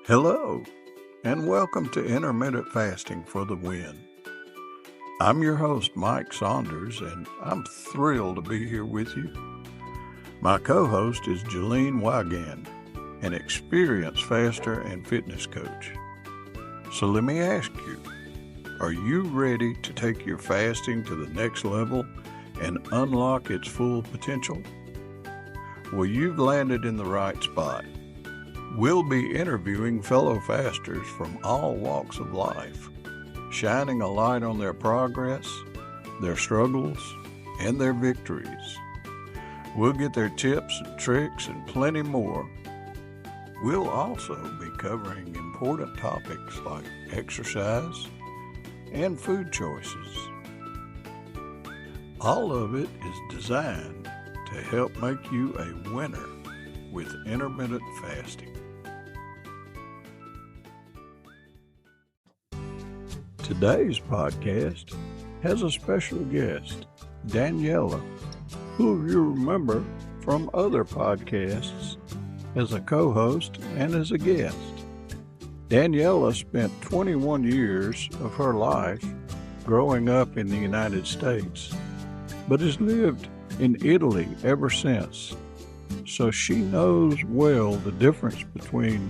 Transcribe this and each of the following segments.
Hello, and welcome to Intermittent Fasting for the Win. I'm your host, Mike Saunders, and I'm thrilled to be here with you. My co-host is Jalene Wygand, an experienced faster and fitness coach. So let me ask you, are you ready to take your fasting to the next level and unlock its full potential? Well, you've landed in the right spot. We'll be interviewing fellow fasters from all walks of life, shining a light on their progress, their struggles, and their victories. We'll get their tips and tricks and plenty more. We'll also be covering important topics like exercise and food choices. All of it is designed to help make you a winner with intermittent fasting. Today's podcast has a special guest, Daniela, who you remember from other podcasts as a co-host and as a guest. Daniela spent 21 years of her life growing up in the United States, but has lived in Italy ever since. So she knows well the difference between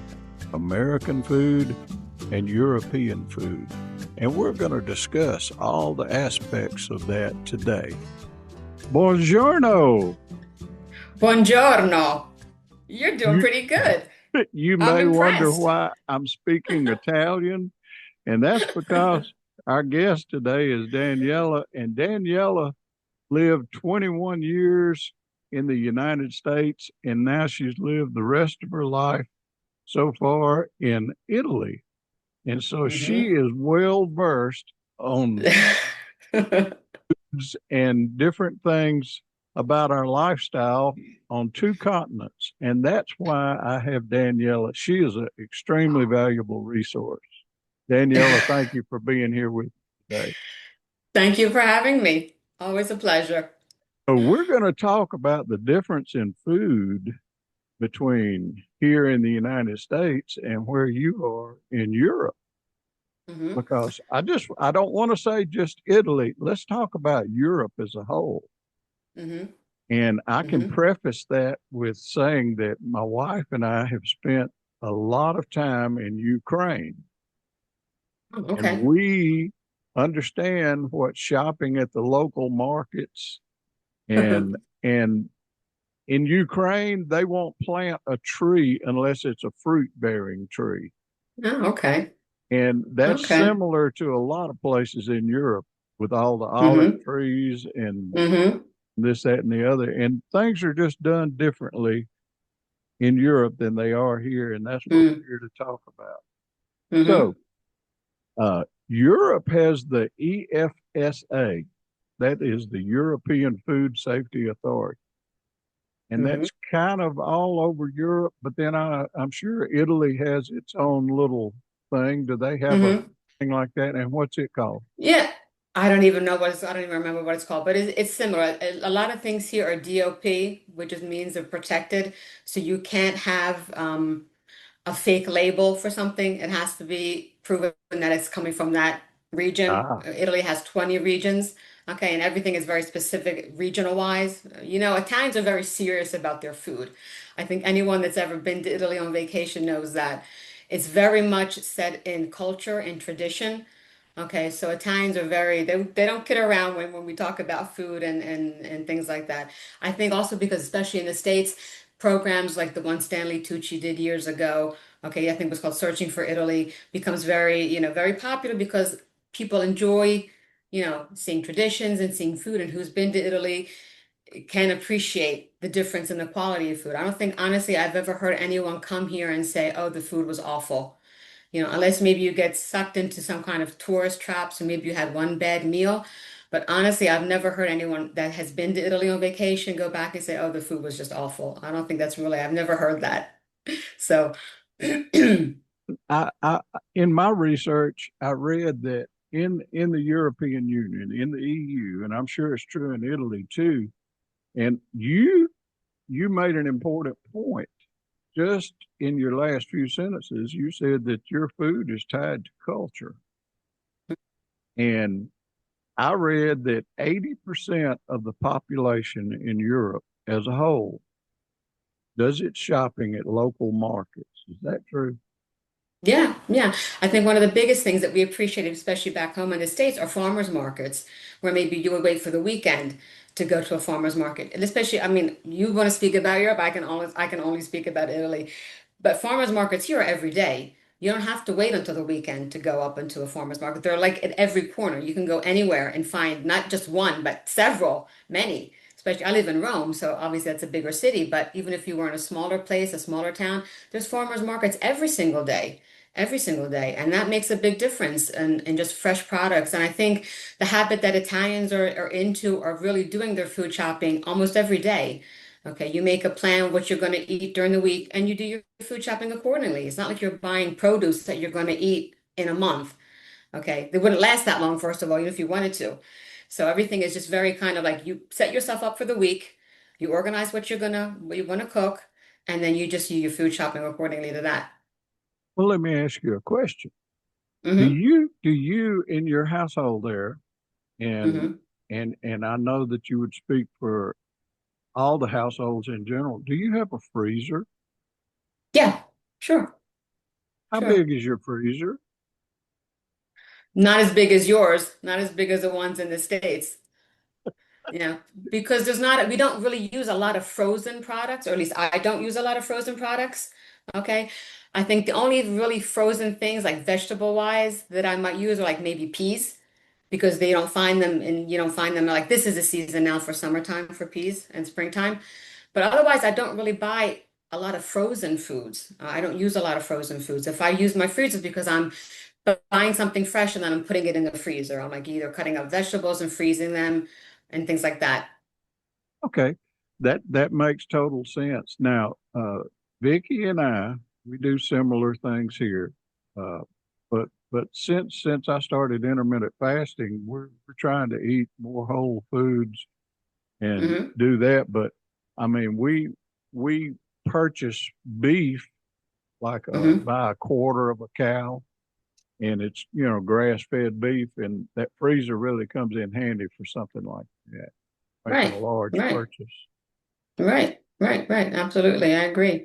American food and European food. And we're going to discuss all the aspects of that today. Buongiorno. Buongiorno. You're doing pretty good. You I'm may wonder impressed. why I'm speaking Italian, and that's because our guest today is Daniela, and Daniela lived 21 years in the United States, and now she's lived the rest of her life so far in Italy. And so she is well versed on foods and different things about our lifestyle on two continents. And that's why I have Daniela. She is an extremely valuable resource. Daniela, thank you for being here with me today. Thank you for having me. Always a pleasure. So we're going to talk about the difference in food between here in the United States and where you are in Europe. Because I don't want to say just Italy. Let's talk about Europe as a whole. And I can preface that with saying that my wife and I have spent a lot of time in Ukraine. Okay. And we understand what shopping at the local markets and in Ukraine, they won't plant a tree unless it's a fruit-bearing tree. Oh, okay. And that's Okay. similar to a lot of places in Europe with all the olive trees and this, that, and the other. And things are just done differently in Europe than they are here. And that's what we're here to talk about. So Europe has the EFSA, that is the European Food Safety Authority. And that's kind of all over Europe. But then I'm sure Italy has its own little thing. Do they have a thing like that? And what's it called? Yeah. I don't even remember what it's called, but it's similar. A lot of things here are DOP, which just means they're protected. So you can't have a fake label for something. It has to be proven that it's coming from that region. Italy has 20 regions. Okay, and everything is very specific regional wise. You know, Italians are very serious about their food. I think anyone that's ever been to Italy on vacation knows that it's very much set in culture and tradition. Okay, so Italians are they don't kid around when we talk about food and things like that. I think also because especially in the States, programs like the one Stanley Tucci did years ago, okay, I think it was called Searching for Italy, becomes very popular because people enjoy, seeing traditions and seeing food, and who's been to Italy can appreciate the difference in the quality of food. I don't think honestly I've ever heard anyone come here and say, "Oh, the food was awful." Unless maybe you get sucked into some kind of tourist trap, so maybe you had one bad meal. But honestly, I've never heard anyone that has been to Italy on vacation go back and say, "Oh, the food was just awful." I don't think I've never heard that. So, I in my research, I read that in the European Union, in the EU, and I'm sure it's true in Italy too. And you made an important point just in your last few sentences, you said that your food is tied to culture. And I read that 80% of the population in Europe as a whole does its shopping at local markets. Is that true? Yeah, yeah. I think one of the biggest things that we appreciate, especially back home in the States, are farmers markets, where maybe you would wait for the weekend to go to a farmers market. And especially, I mean, you want to speak about Europe, I can only speak about Italy. But farmers markets here are every day. You don't have to wait until the weekend to go up into a farmers market. They're like at every corner. You can go anywhere and find not just one, but several, many. Especially, I live in Rome, so obviously that's a bigger city. But even if you were in a smaller place, a smaller town, there's farmers markets every single day. And that makes a big difference in just fresh products. And I think the habit that Italians are into are really doing their food shopping almost every day. Okay, you make a plan what you're going to eat during the week and you do your food shopping accordingly. It's not like you're buying produce that you're going to eat in a month. Okay, they wouldn't last that long, first of all, even if you wanted to. So everything is just very kind of like you set yourself up for the week, you organize what you want to cook, and then you just do your food shopping accordingly to that. Well, let me ask you a question. Hmm. Do you in your household there, and Hmm. and I know that you would speak for all the households in general, do you have a freezer? Yeah, sure, How sure. big is your freezer? Not as big as yours, not as big as the ones in the States. Yeah, because we don't really use a lot of frozen products, or at least I don't use a lot of frozen products. Okay. I think the only really frozen things like vegetable wise that I might use are like maybe peas because they don't find them and you don't find them like this is the season now for summertime for peas and springtime. But otherwise, I don't really buy a lot of frozen foods. I don't use a lot of frozen foods. If I use my freezer, because I'm buying something fresh and then I'm putting it in the freezer. I'm like either cutting up vegetables and freezing them and things like that. Okay, that makes total sense. Now, Vicky and I, we do similar things here, uh, but since I started intermittent fasting, we're trying to eat more whole foods and Hmm. do that. But I mean, we purchase beef like Hmm. buy a quarter of a cow, and it's grass fed beef, and that freezer really comes in handy for something like that, making a Right, large right, purchase. right, right, right. Absolutely. I agree. I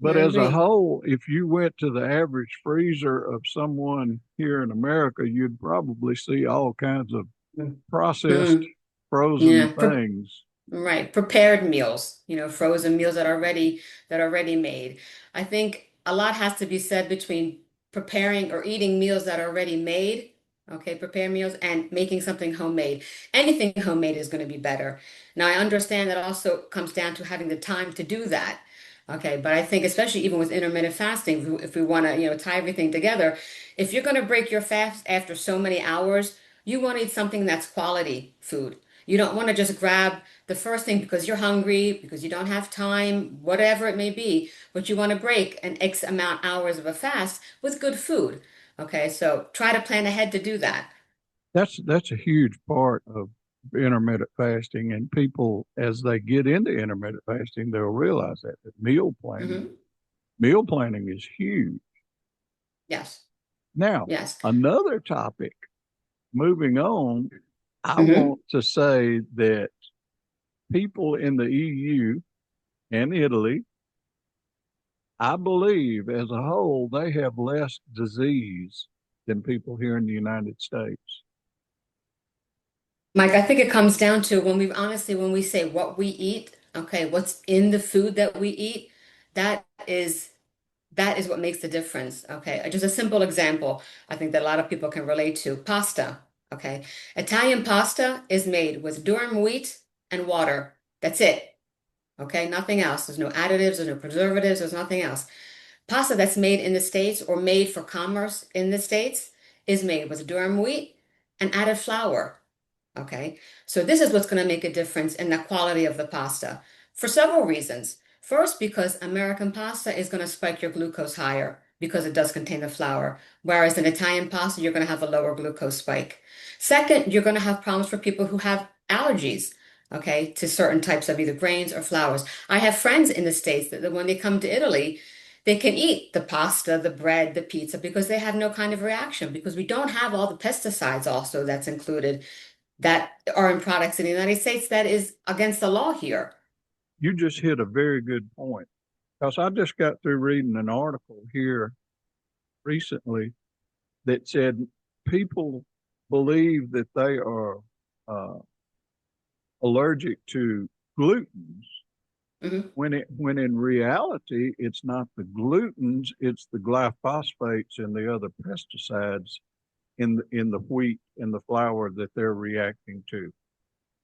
But as a agree. whole, if you went to the average freezer of someone here in America, you'd probably see all kinds of processed Mm-hmm. frozen Yeah. things. Right, prepared meals, frozen meals that are already made. I think a lot has to be said between preparing or eating meals that are already made, okay, prepare meals and making something homemade. Anything homemade is going to be better. Now, I understand that also comes down to having the time to do that. Okay, but I think especially even with intermittent fasting, if we want to, tie everything together, if you're going to break your fast after so many hours, you want to eat something that's quality food. You don't want to just grab the first thing because you're hungry, because you don't have time, whatever it may be, but you want to break an X amount hours of a fast with good food. Okay, so try to plan ahead to do that. That's a huge part of intermittent fasting, and people as they get into intermittent fasting, they'll realize that Hmm. meal planning is huge. Yes, Now, yes. another topic. Moving on, I Hmm. want to say that people in the EU and Italy, I believe as a whole, they have less disease than people here in the United States. Mike, I think it comes down to when we say what we eat, okay, what's in the food that we eat, that is that is what makes the difference. Okay. Just a simple example, I think that a lot of people can relate to pasta. Okay. Italian pasta is made with durum wheat and water. That's it. Okay. Nothing else. There's no additives, there's no preservatives, there's nothing else. Pasta that's made in the States or made for commerce in the States is made with durum wheat and added flour. Okay, so this is what's going to make a difference in the quality of the pasta for several reasons. First, because American pasta is going to spike your glucose higher because it does contain the flour, whereas in Italian pasta, you're going to have a lower glucose spike. Second, you're going to have problems for people who have allergies. okay, to certain types of either grains or flours. I have friends in the States that when they come to Italy, they can eat the pasta, the bread, the pizza because they have no kind of reaction because we don't have all the pesticides also that's included that are in products in the United States that is against the law here. You just hit a very good point because I just got through reading an article here recently that said people believe that they are uh, allergic to gluten Hmm. when in reality it's not the glutens, it's the glyphosates and the other pesticides in the wheat and the flour that they're reacting to.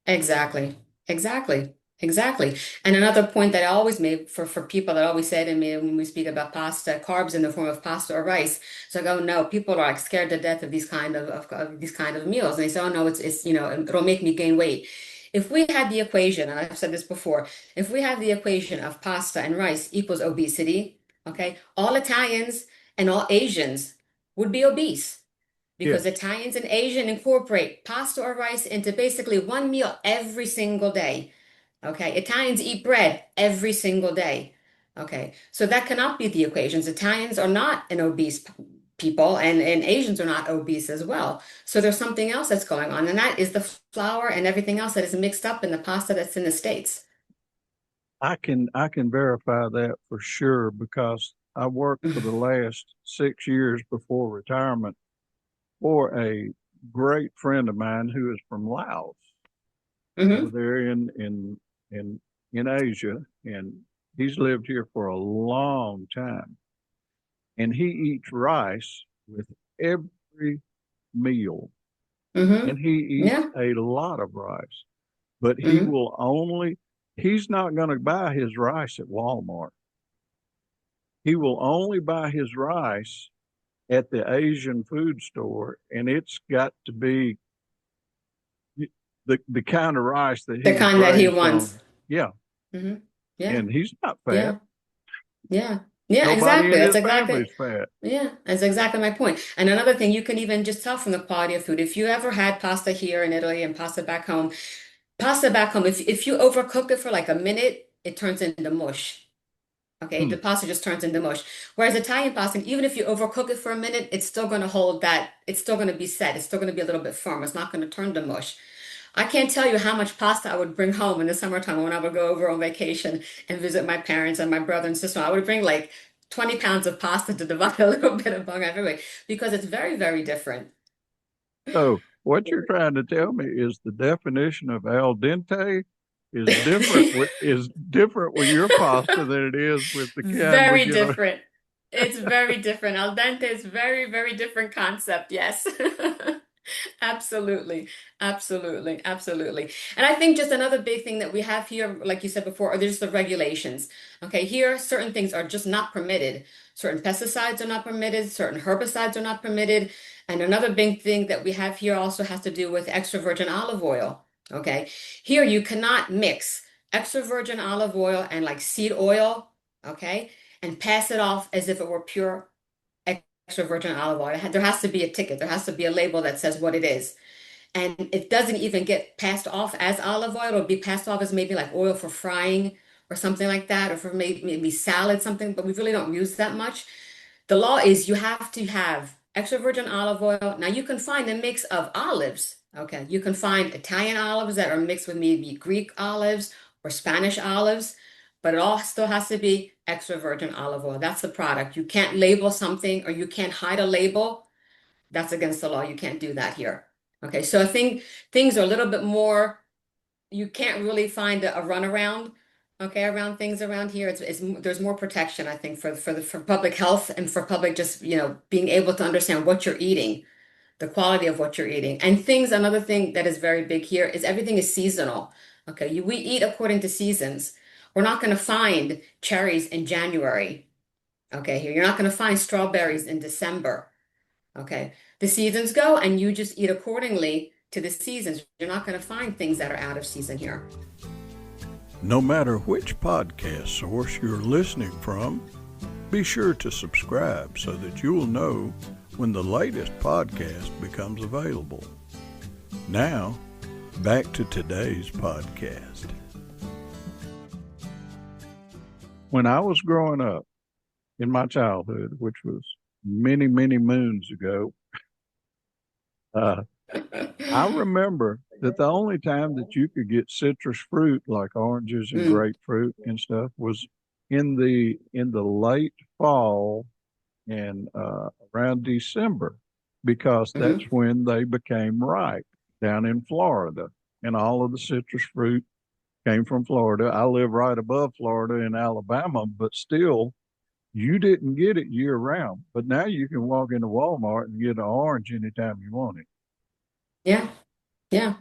Exactly. Exactly. Exactly. And another point that I always make for people that always say to me when we speak about pasta, carbs in the form of pasta or rice. So I go, no, people are like scared to death of these kind of these kind of meals. And they say, oh no, it's it'll make me gain weight. If we had the equation, and I've said this before, if we had the equation of pasta and rice equals obesity, okay, all Italians and all Asians would be obese Yes. because Italians and Asian incorporate pasta or rice into basically one meal every single day. Okay, Italians eat bread every single day. Okay, so that cannot be the equations. Italians are not an obese people, and Asians are not obese as well. So there's something else that's going on, and that is the flour and everything else that is mixed up in the pasta that's in the States. I can verify that for sure because I worked for the last 6 years before retirement for a great friend of mine who is from Laos over Hmm. there in in Asia, and he's lived here for a long time. And he eats rice with every meal, and Hmm. he eats Yeah. a lot of rice. But Hmm. he's not going to buy his rice at Walmart. He will only buy his rice at the Asian food store, and it's got to be the kind of rice that he The was kind that he raised wants. on. Yeah, Hmm. Yeah. and he's not fat. Yeah. Yeah. Yeah, Nobody exactly. in That's his exactly. family's fat. Yeah, that's exactly my point. And another thing, you can even just tell from the quality of food. If you ever had pasta here in Italy and pasta back home, if you overcook it for like a minute, it turns into mush. Okay, Hmm. the pasta just turns into mush. Whereas Italian pasta, even if you overcook it for a minute, it's still going to hold that, it's still going to be set. It's still going to be a little bit firm. It's not going to turn to mush. I can't tell you how much pasta I would bring home in the summertime when I would go over on vacation and visit my parents and my brother and sister. I would bring like 20 pounds of pasta to divide a little bit among everybody because it's very, very different. So what you're trying to tell me is the definition of al dente is different with your pasta than it is with the kind we Very get. different. It's very different. Al dente is very, very different concept. Yes. Absolutely. Absolutely. Absolutely. And I think just another big thing that we have here, like you said before, are just the regulations. Okay, here certain things are just not permitted. Certain pesticides are not permitted, certain herbicides are not permitted. And another big thing that we have here also has to do with extra virgin olive oil. Okay, here you cannot mix extra virgin olive oil and like seed oil, okay, and pass it off as if it were pure extra virgin olive oil. There has to be a ticket, there has to be a label that says what it is. And it doesn't even get passed off as olive oil. It'll be passed off as maybe like oil for frying or something like that, or for maybe salad, something, but we really don't use that much. The law is you have to have extra virgin olive oil. Now you can find a mix of olives. Okay, you can find Italian olives that are mixed with maybe Greek olives or Spanish olives, but it all still has to be extra virgin olive oil. That's the product. You can't label something or you can't hide a label. That's against the law. You can't do that here. Okay, so I think things are a little bit more, you can't really find a runaround, okay, around things around here. There's more protection, I think, for public health and for public just, being able to understand what you're eating, the quality of what you're eating. And another thing that is very big here is everything is seasonal. Okay, we eat according to seasons. We're not going to find cherries in January. Okay, here you're not going to find strawberries in December. Okay. The seasons go and you just eat accordingly to the seasons. You're not going to find things that are out of season here. No matter which podcast source you're listening from, be sure to subscribe so that you'll know when the latest podcast becomes available. Now, Back to today's podcast. When I was growing up in my childhood, which was many, many moons ago, uh, I remember that the only time that you could get citrus fruit like oranges and Mm, grapefruit and stuff was in the late fall and around December, because that's hmm. when they became ripe down in Florida, and all of the citrus fruit came from Florida. I live right above Florida in Alabama, but still, you didn't get it year round. But now you can walk into Walmart and get an orange anytime you want it. Yeah. Yeah,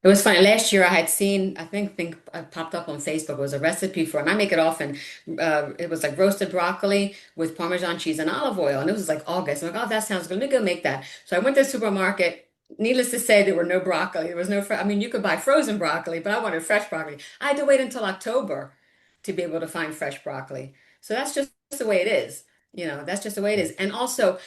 it was funny. Last year I had seen, think popped up on Facebook. It was a recipe for, and I make it often. It was like roasted broccoli with Parmesan cheese and olive oil, and it was like August. I'm like, oh, that sounds good. Let me go make that. So I went to the supermarket. Needless to say, there were no broccoli. There was no, I mean, you could buy frozen broccoli, but I wanted fresh broccoli. I had to wait until October to be able to find fresh broccoli. So that's just the way it is. That's just the way it is. And also,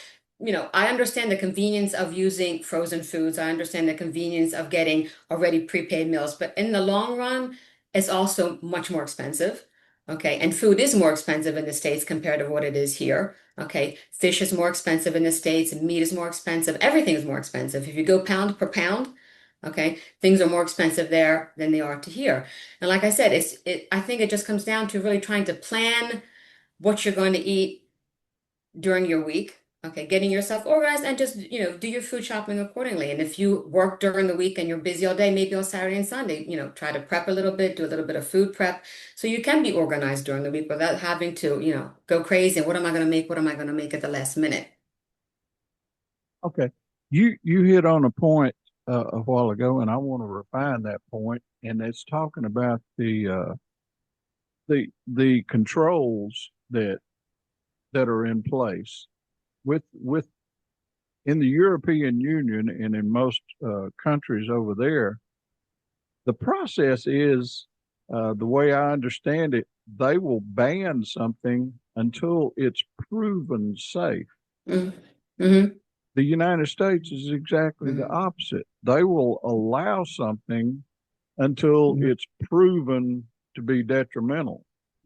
I understand the convenience of using frozen foods. I understand the convenience of getting already prepaid meals, but in the long run, it's also much more expensive. Okay. And food is more expensive in the States compared to what it is here. Okay. Fish is more expensive in the States, and meat is more expensive. Everything is more expensive. If you go pound per pound, okay, things are more expensive there than they are to here. And like I said, I think it just comes down to really trying to plan what you're going to eat during your week. Okay, getting yourself organized and just, do your food shopping accordingly. And if you work during the week and you're busy all day, maybe on Saturday and Sunday, try to prep a little bit, do a little bit of food prep so you can be organized during the week without having to, go crazy. And what am I going to make? What am I going to make at the last minute? Okay, you hit on a point a while ago, and I want to refine that point, and it's talking about the controls that are in place with in the European Union and in most countries over there. The process is, the way I understand it, they will ban something until it's proven safe. Mm, hmm. The United States is exactly the Hmm. opposite. They will allow something until Hmm. it's proven to be detrimental.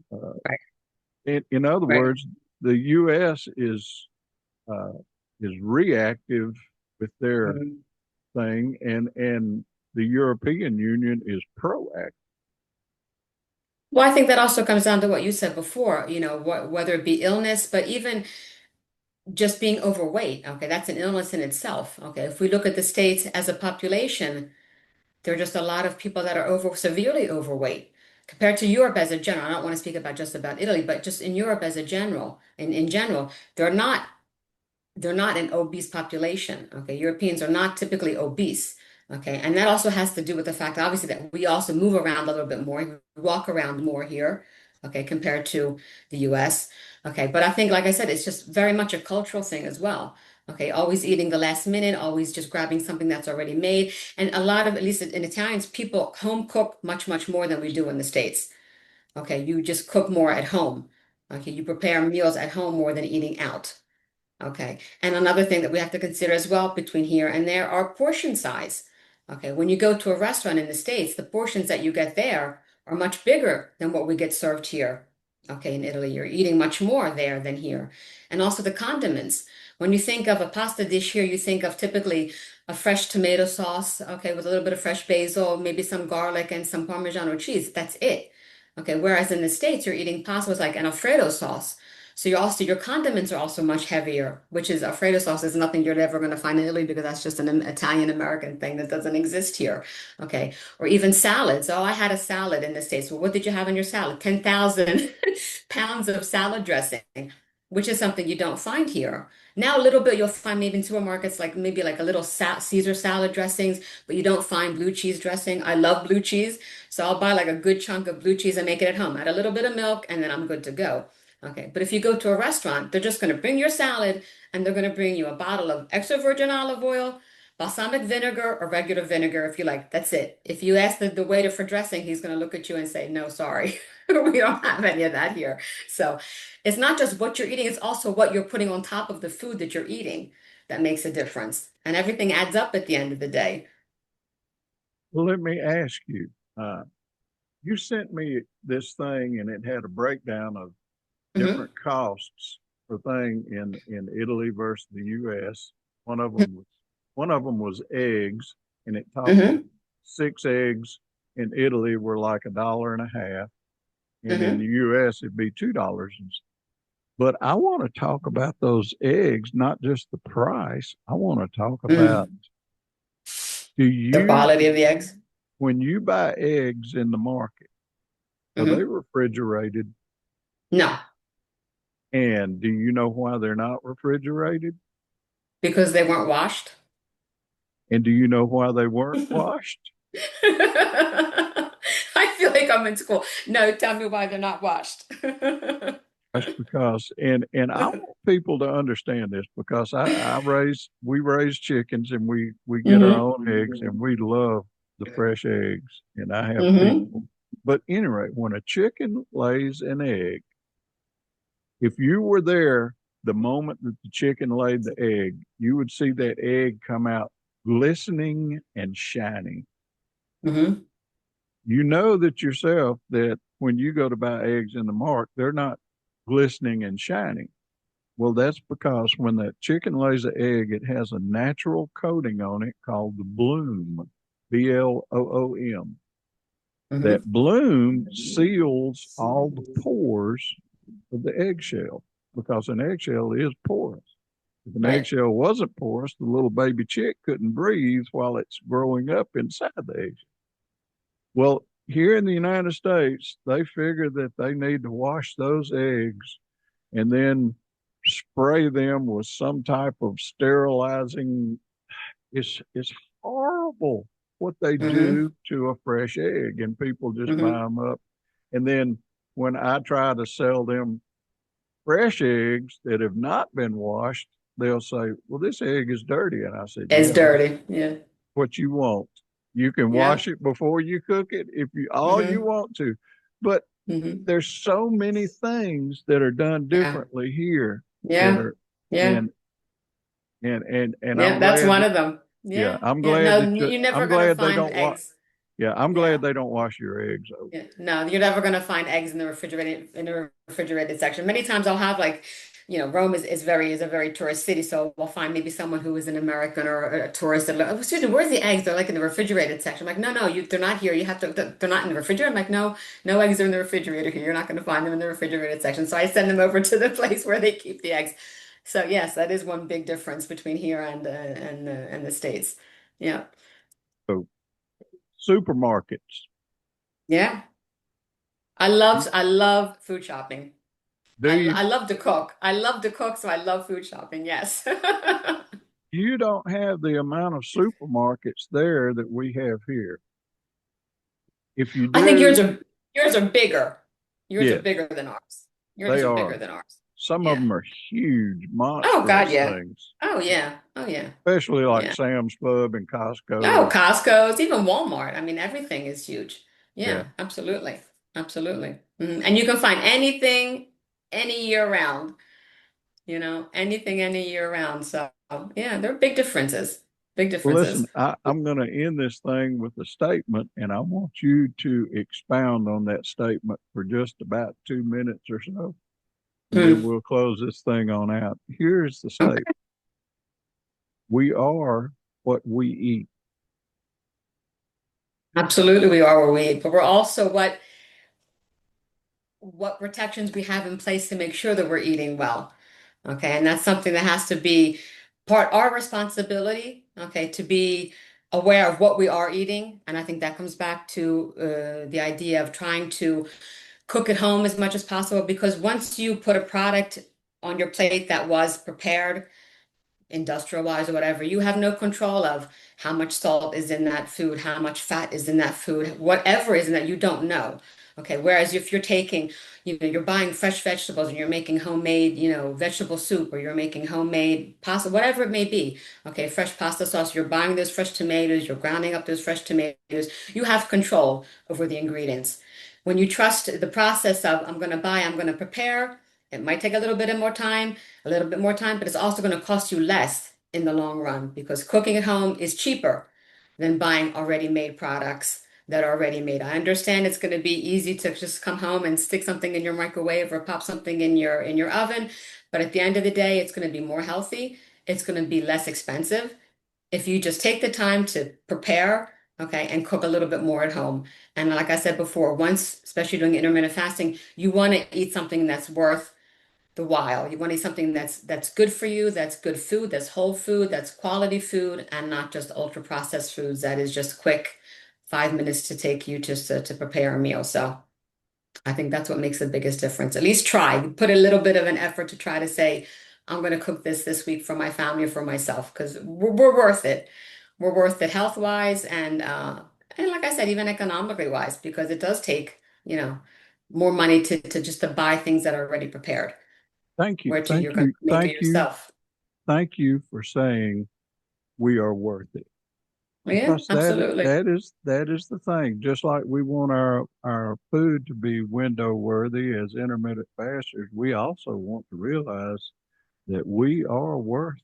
Uh, Right, in other right. words, the U.S. Uh, is reactive with their Mhm. thing, and the European Union is proactive. Well, I think that also comes down to what you said before, whether it be illness, but even just being overweight. Okay, that's an illness in itself. Okay, if we look at the states as a population, there are just a lot of people that are severely overweight compared to Europe as a general. I don't want to speak about just about Italy, but just in Europe as a general, in general, they're not an obese population. Okay, Europeans are not typically obese. Okay, and that also has to do with the fact, obviously, that we also move around a little bit more, we walk around more here, okay, compared to the US. Okay, but I think, like I said, it's just very much a cultural thing as well. Okay, always eating the last minute, always just grabbing something that's already made. And a lot of, at least in Italians, people home cook much, much more than we do in the States. Okay, you just cook more at home. Okay, you prepare meals at home more than eating out. Okay. And another thing that we have to consider as well between here and there are portion size. Okay. When you go to a restaurant in the States, the portions that you get there are much bigger than what we get served here. Okay. In Italy, you're eating much more there than here. And also the condiments. When you think of a pasta dish here, you think of typically a fresh tomato sauce, okay, with a little bit of fresh basil, maybe some garlic and some Parmesan cheese. That's it. Okay. Whereas in the States, you're eating pasta with like an Alfredo sauce. So your condiments are also much heavier, which is Alfredo sauce is nothing you're ever going to find in Italy because that's just an Italian American thing that doesn't exist here. Okay. Or even salads. Oh, I had a salad in the States. Well, what did you have in your salad? 10,000 pounds of salad dressing, which is something you don't find here. Now, a little bit you'll find maybe in supermarkets, like maybe like a little Caesar salad dressings, but you don't find blue cheese dressing. I love blue cheese. So I'll buy like a good chunk of blue cheese and make it at home. Add a little bit of milk, and then I'm good to go. Okay, but if you go to a restaurant, they're just going to bring your salad and they're going to bring you a bottle of extra virgin olive oil, balsamic vinegar, or regular vinegar if you like. That's it. If you ask the waiter for dressing, he's going to look at you and say, no, sorry, we don't have any of that here. So it's not just what you're eating, it's also what you're putting on top of the food that you're eating that makes a difference. And everything adds up at the end of the day. Well, let me ask you. Uh, you sent me this thing, and it had a breakdown of different Hmm. costs for thing in Italy versus the U.S. One of them was one of them was eggs, and it talked that Hmm. 6 eggs in Italy were like $1.50, and in the Hmm. U.S. it'd be $2. But I want to talk about those eggs, not just the price. I want to talk about, Mm. do The you, quality of the eggs. when you buy eggs in the market, are they Hmm. refrigerated? No, And do you know why they're not refrigerated? because they weren't washed. And do you know why they weren't washed? I feel like I'm in school. No, tell me why they're not washed. That's because, and I want people to understand this because we raise chickens and we get our Hmm. own eggs and we love the fresh eggs. And I have Hmm. people, but anyway, when a chicken lays an egg, if you were there the moment that the chicken laid the egg, you would see that egg come out glistening and shining. Hmm. You know that yourself that when you go to buy eggs in the market, they're not glistening and shining. Well, that's because when that chicken lays an egg, it has a natural coating on it called the bloom, bloom. That Hmm. bloom seals all the pores of the eggshell because an eggshell is porous. If an Right. eggshell wasn't porous, the little baby chick couldn't breathe while it's growing up inside the eggshell. Well, here in the United States, they figure that they need to wash those eggs and then spray them with some type of sterilizing. It's horrible what they Hmm. do to a fresh egg, and people just buy Hmm. them up. And then when I try to sell them fresh eggs that have not been washed, they'll say, "Well, this egg is dirty," and I said, It's "Yeah, that's dirty. Yeah. what you want. You can Yeah. wash it before you cook it if you all you Hmm. want to, but Hmm. there's so many things that are done Yeah. differently here that Yeah. are Yeah. and and Yeah. I'm That's glad one that of them. yeah, Yeah. Yeah. No, you're never I'm gonna glad they find don't wash. eggs. Yeah, I'm glad Yeah. they don't wash your eggs over. Yeah, no, you're never gonna find eggs in the refrigerated section. Many times I'll have like, Rome is a very tourist city, so we'll find maybe someone who is an American or a tourist and like, oh, excuse me, where's the eggs? They're like in the refrigerated section. I'm like, no, no, they're not here. You have to, they're not in the refrigerator. I'm like, no, no eggs are in the refrigerator here. You're not gonna find them in the refrigerated section. So I send them over to the place where they keep the eggs. So yes, that is one big difference between here and the States. Yeah, So supermarkets, yeah. I love food shopping. do you I love to cook. I love to cook, so I love food shopping. Yes. you don't have the amount of supermarkets there that we have here. If you I think do, yours are bigger. Yours are yes, bigger than ours. they Yours are bigger are. than ours. Some of Yeah. them are huge, Oh God, monstrous yeah. things, Oh yeah. Oh yeah. especially like Yeah. Sam's Club and Oh, Costco. Costco's, even Walmart. I mean, everything is huge. Yeah. Yeah, absolutely. Absolutely. And you can find anything any year round, anything any year round. So yeah, there are big differences. Big Well, listen, differences. I'm going to end this thing with a statement, and I want you to expound on that statement for just about 2 minutes or so, and then Mm, we'll close this thing on out. Here's the okay. statement: we are what we eat. Absolutely, we are where we eat, but we're also what protections we have in place to make sure that we're eating well. Okay, and that's something that has to be part our responsibility, okay, to be aware of what we are eating. And I think that comes back to the idea of trying to cook at home as much as possible because once you put a product on your plate that was prepared industrial wise or whatever, you have no control of how much salt is in that food, how much fat is in that food, whatever is in that you don't know. Okay, whereas if you're taking, you're buying fresh vegetables and you're making homemade, vegetable soup or you're making homemade pasta, whatever it may be. Okay, fresh pasta sauce, you're buying those fresh tomatoes, you're grounding up those fresh tomatoes. You have control over the ingredients. When you trust the process of I'm going to prepare, it might take a little bit more time, but it's also going to cost you less in the long run because cooking at home is cheaper. than buying already made products that are already made. I understand it's going to be easy to just come home and stick something in your microwave or pop something in your oven, but at the end of the day, it's going to be more healthy. It's going to be less expensive if you just take the time to prepare, okay, and cook a little bit more at home. And like I said before, once, especially doing intermittent fasting, you want to eat something that's worth the while. You want to eat something that's good for you, that's good food, that's whole food, that's quality food, and not just ultra processed foods that is just quick, 5 minutes to take you just to prepare a meal. So I think that's what makes the biggest difference. At least try, put a little bit of an effort to try to say, I'm going to cook this week for my family or for myself because we're worth it. We're worth it health wise and like I said, even economically wise, because it does take, more money to just to buy things that are already prepared, Thank you. where to you're Thank going you. to make it Thank you. yourself. Thank you for saying we are worth it. Yeah, Because absolutely. that is the thing. Just like we want our food to be window worthy as intermittent fasters, we also want to realize that we are worth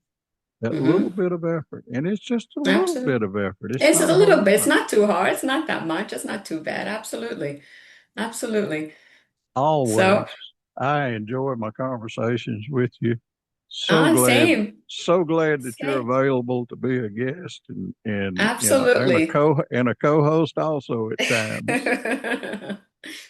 that little Hmm. bit of effort. And it's just a little Absolutely. bit of effort. It's It's not just a a little whole bit. It's lot. not too hard. It's not that much. It's not too bad. Absolutely. Absolutely. So, Always. I enjoy my conversations with you. So glad, same, so glad that you're same. available to be a guest Absolutely. and a co-host also at times.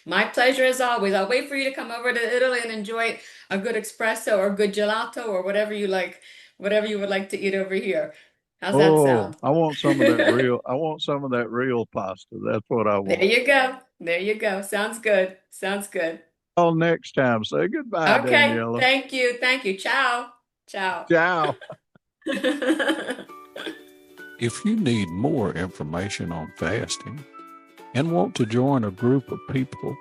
My pleasure as always. I'll wait for you to come over to Italy and enjoy a good espresso or good gelato or whatever you like, whatever you would like to eat over here. How's that Oh, sound? I want some of that real. I want some of that real pasta. That's what I There want. you go. There you go. Sounds good. Sounds good. Till next time. Say goodbye, Okay. Daniela. Thank you. Thank you. Ciao. Ciao. Ciao. If you need more information on fasting and want to join a group of people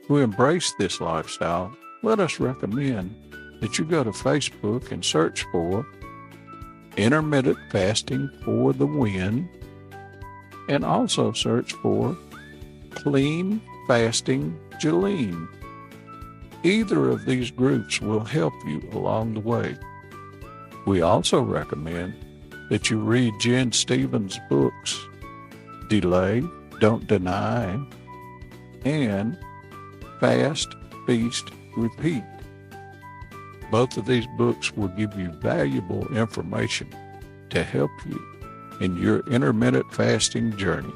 who embrace this lifestyle, let us recommend that you go to Facebook and search for Intermittent Fasting for the Win, and also search for Clean Fasting Jolene. Either of these groups will help you along the way. We also recommend that you read Jen Stevens' books, Delay, Don't Deny, and Fast, Feast, Repeat. Both of these books will give you valuable information to help you in your intermittent fasting journey.